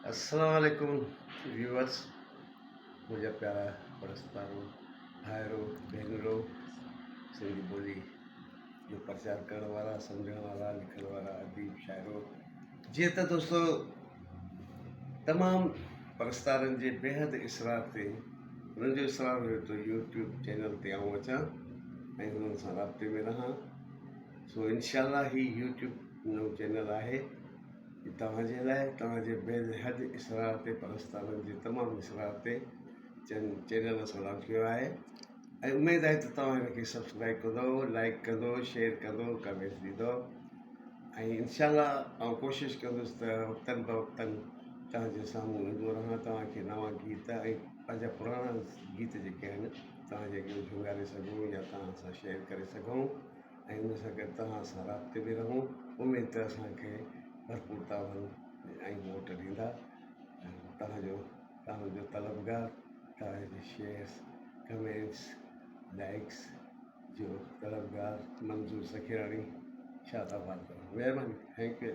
अस्सलाम वालेकुम व्यूअर्स, मुंहिंजा प्यारा परस्तारो भाइरो भेनरो, सिंधी ॿोली जो प्रचार करण वारा, सम्झण वारा, लिखण वारा अदीब शाइरो। जीअं त दोस्तो तमामु परस्तारनि जे बेहद इसरार ते उन्हनि जो इसरार हुयो त यूट्यूब चैनल ते आऊं अचां ऐं उन्हनि सां राब्ते में रहां। सो इनशाला ही यूट्यूब नओं चैनल आहे तव्हांजे लाइ, तव्हांजे बेहद इसरार ते, परस्तारनि जे तमामु इसरार ते चैनल असां लॉन्च कयो आहे ऐं उमेदु आहे त तव्हां हिनखे सब्सक्राइब कंदव, लाइक कंदव, शेयर कंदव, कमेंट्स ॾींदव ऐं इनशाला आउं कोशिशि कंदुसि त वक़्तनि ब वक़्तनि तव्हांजे साम्हूं ईंदो रहां, तव्हांखे नवां गीत ऐं पंहिंजा पुराणा गीत जेके आहिनि तव्हांजे अॻियां झुगारे सघूं या तव्हां सां शेयर करे सघूं ऐं उन सां गॾु तव्हां सां राब्ते में रहूं। उमेदु त असांखे भरपूर तावन ऐं वोट ॾींदा। तव्हांजो तलबगार, तव्हांजे शेयर्स, कमेंट्स, लाइक्स जो तलबगार मंज़ूर सखियाणी। शादाबाद करो, महिरबानी, थैंक यू।